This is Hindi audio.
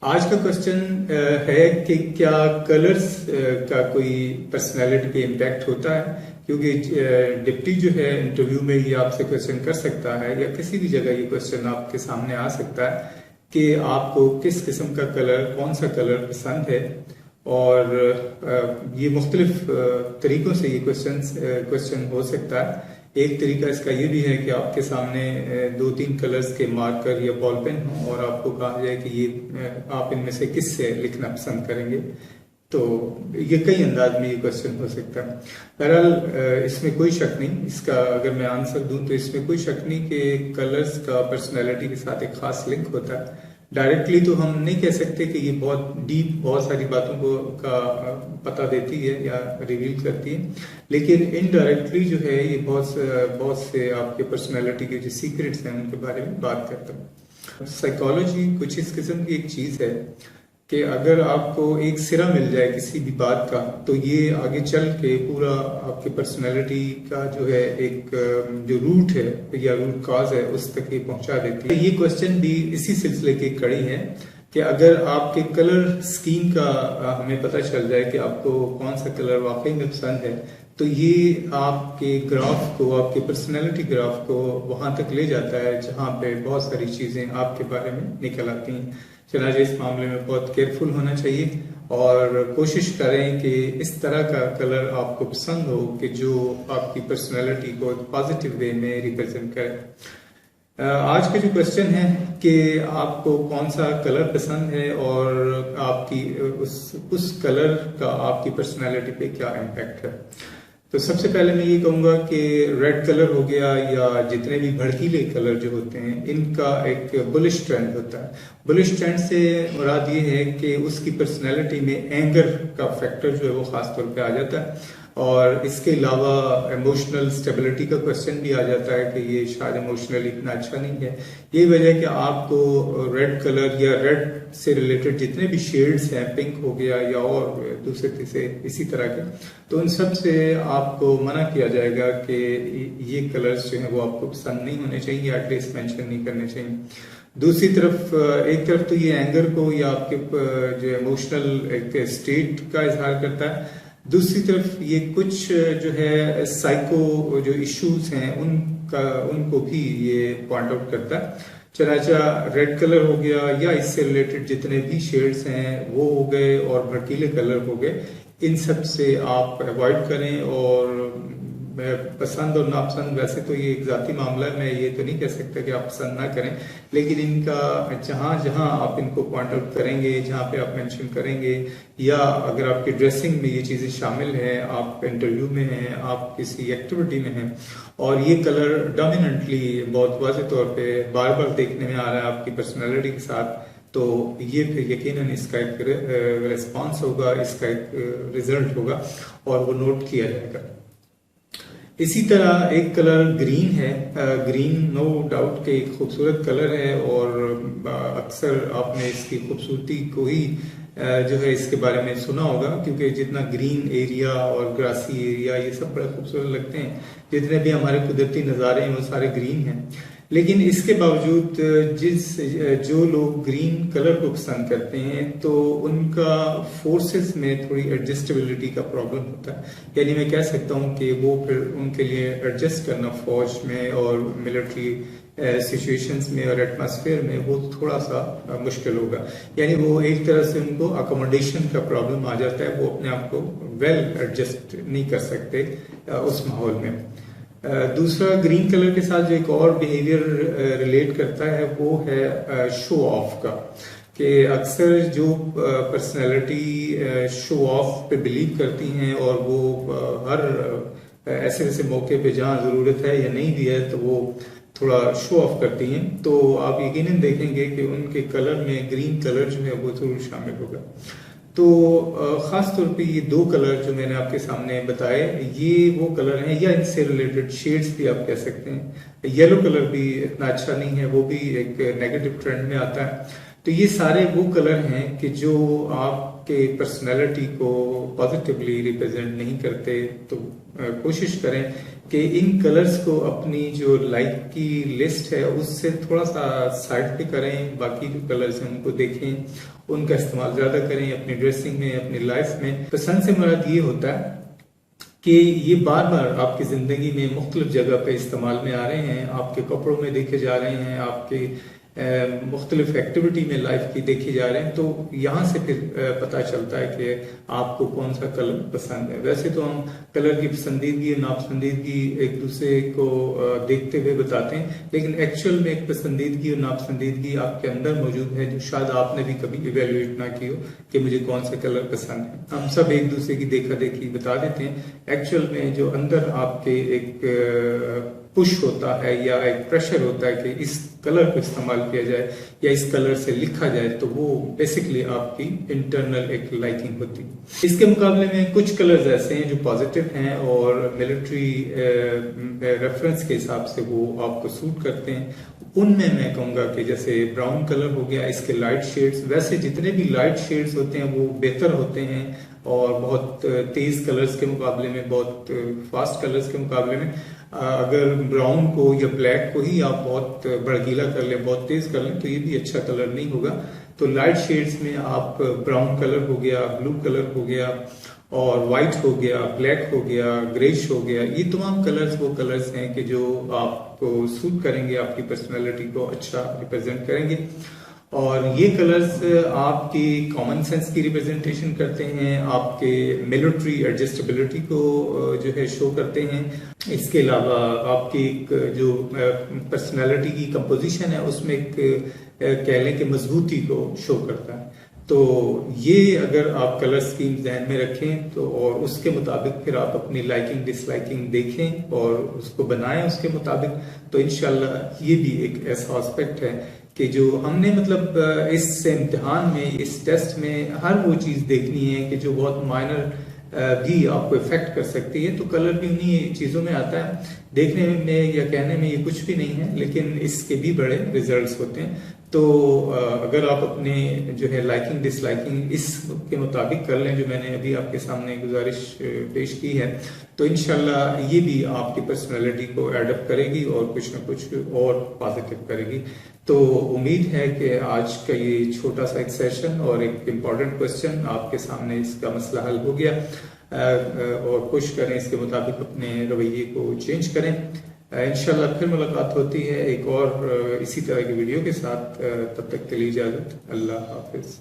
आज का क्वेश्चन है कि क्या कलर्स का कोई पर्सनालिटी पे इम्पैक्ट होता है। क्योंकि डिप्टी जो है इंटरव्यू में ये आपसे क्वेश्चन कर सकता है या किसी भी जगह ये क्वेश्चन आपके सामने आ सकता है कि आपको किस किस्म का कलर, कौन सा कलर पसंद है। और ये मुख्तलिफ तरीकों से ये क्वेश्चन हो सकता है। एक तरीका इसका ये भी है कि आपके सामने दो तीन कलर्स के मार्कर या बॉल पेन हो और आपको कहा जाए कि ये आप इनमें से किस से लिखना पसंद करेंगे। तो ये कई अंदाज में ये क्वेश्चन हो सकता है। बहरहाल इसमें कोई शक नहीं, इसका अगर मैं आंसर दूं तो इसमें कोई शक नहीं कि कलर्स का पर्सनैलिटी के साथ एक खास लिंक होता है। डायरेक्टली तो हम नहीं कह सकते कि ये बहुत डीप बहुत सारी बातों का पता देती है या रिवील करती है, लेकिन इनडायरेक्टली जो है ये बहुत से आपके पर्सनैलिटी के जो सीक्रेट्स हैं उनके बारे में बात करता है। साइकोलॉजी कुछ इस किस्म की एक चीज है कि अगर आपको एक सिरा मिल जाए किसी भी बात का तो ये आगे चल के पूरा आपकी पर्सनैलिटी का जो है एक जो रूट है या रूट कॉज है उस तक ये पहुंचा देती है। ये क्वेश्चन भी इसी सिलसिले की कड़ी है कि अगर आपके कलर स्कीम का हमें पता चल जाए कि आपको कौन सा कलर वाकई में पसंद है तो ये आपके ग्राफ को, आपके पर्सनैलिटी ग्राफ को वहां तक ले जाता है जहां पे बहुत सारी चीजें आपके बारे में निकल आती हैं। चनाचे इस मामले में बहुत केयरफुल होना चाहिए और कोशिश करें कि इस तरह का कलर आपको पसंद हो कि जो आपकी पर्सनैलिटी को पॉजिटिव वे में रिप्रेजेंट करे। आज का जो क्वेश्चन है कि आपको कौन सा कलर पसंद है और आपकी उस कलर का आपकी पर्सनैलिटी पे क्या इम्पैक्ट है। तो सबसे पहले मैं ये कहूँगा कि रेड कलर हो गया या जितने भी भड़कीले कलर जो होते हैं इनका एक बुलिश ट्रेंड होता है। बुलिश ट्रेंड से मुराद ये है कि उसकी पर्सनैलिटी में एंगर का फैक्टर जो है वो खास तौर पे आ जाता है और इसके अलावा इमोशनल स्टेबिलिटी का क्वेश्चन भी आ जाता है कि ये शायद इमोशनली इतना अच्छा नहीं है। यही वजह है कि आपको रेड कलर या रेड से रिलेटेड जितने भी शेड्स हैं, पिंक हो गया या और दूसरे तीसरे इसी तरह के, तो उन सब से आपको मना किया जाएगा कि ये कलर्स जो हैं वो आपको पसंद नहीं होने चाहिए, एटलीस्ट मेंशन नहीं करने चाहिए। दूसरी तरफ एक तरफ तो ये एंगर को या आपके जो इमोशनल एक स्टेट का इजहार करता है, दूसरी तरफ ये कुछ जो है साइको जो इश्यूज हैं उनको भी ये पॉइंट आउट करता है। चनाचा रेड कलर हो गया या इससे रिलेटेड जितने भी शेड्स हैं वो हो गए और भड़कीले कलर हो गए, इन सब से आप अवॉइड करें। और पसंद और नापसंद वैसे तो ये एक जाती मामला है, मैं ये तो नहीं कह सकता कि आप पसंद ना करें, लेकिन इनका जहां जहां आप इनको पॉइंट आउट करेंगे, जहां पे आप मेंशन करेंगे या अगर आपकी ड्रेसिंग में ये चीजें शामिल हैं, आप इंटरव्यू में हैं, आप किसी एक्टिविटी में हैं और ये कलर डोमिनेंटली बहुत वाज़ेह तौर पे बार बार देखने में आ रहा है आपकी पर्सनैलिटी के साथ, तो ये फिर यकीनन इसका एक रिस्पॉन्स होगा, इसका एक रिजल्ट होगा और वो नोट किया जाएगा। इसी तरह एक कलर ग्रीन है। ग्रीन नो डाउट के एक खूबसूरत कलर है और अक्सर आपने इसकी खूबसूरती को ही जो है इसके बारे में सुना होगा, क्योंकि जितना ग्रीन एरिया और ग्रासी एरिया ये सब बड़ा खूबसूरत लगते हैं, जितने भी हमारे कुदरती नज़ारे हैं वो सारे ग्रीन हैं। लेकिन इसके बावजूद जो लोग ग्रीन कलर को पसंद करते हैं तो उनका फोर्सेस में थोड़ी एडजस्टेबिलिटी का प्रॉब्लम होता है। यानी मैं कह सकता हूँ कि वो फिर उनके लिए एडजस्ट करना फौज में और मिलिट्री सिचुएशंस में और एटमॉस्फेयर में वो थोड़ा सा मुश्किल होगा। यानी वो एक तरह से उनको अकोमोडेशन का प्रॉब्लम आ जाता है, वो अपने आप को वेल एडजस्ट नहीं कर सकते उस माहौल में। दूसरा ग्रीन कलर के साथ जो एक और बिहेवियर रिलेट करता है वो है शो ऑफ का, कि अक्सर जो पर्सनैलिटी शो ऑफ पे बिलीव करती हैं और वो हर ऐसे ऐसे मौके पे जहाँ ज़रूरत है या नहीं भी है तो वो थोड़ा शो ऑफ करती हैं, तो आप यकीनन देखेंगे कि उनके कलर में ग्रीन कलर जो है वो जरूर शामिल होगा। तो ख़ास तौर पे ये दो कलर जो मैंने आपके सामने बताए ये वो कलर हैं, या इनसे रिलेटेड शेड्स भी आप कह सकते हैं। येलो कलर भी इतना अच्छा नहीं है, वो भी एक नेगेटिव ट्रेंड में आता है। तो ये सारे वो कलर हैं कि जो आपके पर्सनैलिटी को पॉजिटिवली रिप्रेजेंट नहीं करते। तो कोशिश करें कि इन कलर्स को अपनी जो लाइक की लिस्ट है उससे थोड़ा सा साइड पे करें, बाकी जो कलर्स हैं उनको देखें, उनका इस्तेमाल ज्यादा करें अपनी ड्रेसिंग में, अपनी लाइफ में। पसंद से मुराद ये होता है कि ये बार बार आपकी जिंदगी में मुख्तलिफ जगह पे इस्तेमाल में आ रहे हैं, आपके कपड़ों में देखे जा रहे हैं, आपके मुख्तलिफ एक्टिविटी में लाइफ की देखी जा रहे हैं। तो यहाँ से फिर पता चलता है कि आपको कौन सा कलर पसंद है। वैसे तो हम कलर की पसंदीदगी और नापसंदीदगी एक दूसरे को देखते हुए बताते हैं, लेकिन एक्चुअल में एक पसंदीदगी और नापसंदीदगी आपके अंदर मौजूद है जो शायद आपने भी कभी इवेल्युएट ना की हो कि मुझे कौन सा कलर पसंद है। हम सब एक दूसरे की देखा देखी बता देते हैं, एक्चुअल में जो अंदर आपके एक पुश होता है या एक प्रेशर होता है कि इस कलर को इस्तेमाल किया जाए या इस कलर से लिखा जाए, तो वो बेसिकली आपकी इंटरनल एक लाइकिंग होती है। इसके मुकाबले में कुछ कलर्स ऐसे हैं जो पॉजिटिव हैं और मिलिट्री रेफरेंस के हिसाब से वो आपको सूट करते हैं। उनमें मैं कहूँगा कि जैसे ब्राउन कलर हो गया, इसके लाइट शेड्स, वैसे जितने भी लाइट शेड्स होते हैं वो बेहतर होते हैं और बहुत तेज कलर्स के मुकाबले में, बहुत फास्ट कलर्स के मुकाबले में। अगर ब्राउन को या ब्लैक को ही आप बहुत भड़कीला कर लें, बहुत तेज कर लें, तो ये भी अच्छा कलर नहीं होगा। तो लाइट शेड्स में आप ब्राउन कलर हो गया, ब्लू कलर हो गया और व्हाइट हो गया, ब्लैक हो गया, ग्रेश हो गया, ये तमाम कलर्स वो कलर्स हैं कि जो आपको सूट करेंगे, आपकी पर्सनैलिटी को अच्छा रिप्रेजेंट करेंगे। और ये कलर्स आपकी कॉमन सेंस की रिप्रेजेंटेशन करते हैं, आपके मिलिट्री एडजस्टेबिलिटी को जो है शो करते हैं। इसके अलावा आपकी जो पर्सनालिटी की कंपोजिशन है उसमें एक कह लें कि मजबूती को शो करता है। तो ये अगर आप कलर स्कीम ध्यान में रखें तो और उसके मुताबिक फिर आप अपनी लाइकिंग डिसलाइकिंग देखें और उसको बनाएं उसके मुताबिक, तो इंशाल्लाह ये भी एक ऐसा एस्पेक्ट है कि जो हमने मतलब इस इम्तिहान में, इस टेस्ट में हर वो चीज़ देखनी है कि जो बहुत माइनर भी आपको इफेक्ट कर सकती है। तो कलर भी उन्हीं चीज़ों में आता है। देखने में या कहने में ये कुछ भी नहीं है, लेकिन इसके भी बड़े रिजल्ट्स होते हैं। तो अगर आप अपने जो है लाइकिंग डिसलाइकिंग इसके मुताबिक कर लें, जो मैंने अभी आपके सामने गुजारिश पेश की है, तो इंशाल्लाह ये भी आपकी पर्सनालिटी को एडप्ट करेगी और कुछ ना कुछ और पॉजिटिव करेगी। तो उम्मीद है कि आज का ये छोटा सा एक सेशन और एक इम्पॉर्टेंट क्वेश्चन आपके सामने इसका मसला हल हो गया। और कोशिश करें इसके मुताबिक अपने रवैये को चेंज करें। इंशाल्लाह फिर मुलाकात होती है एक और इसी तरह की वीडियो के साथ। तब तक के लिए इजाजत, अल्लाह हाफिज।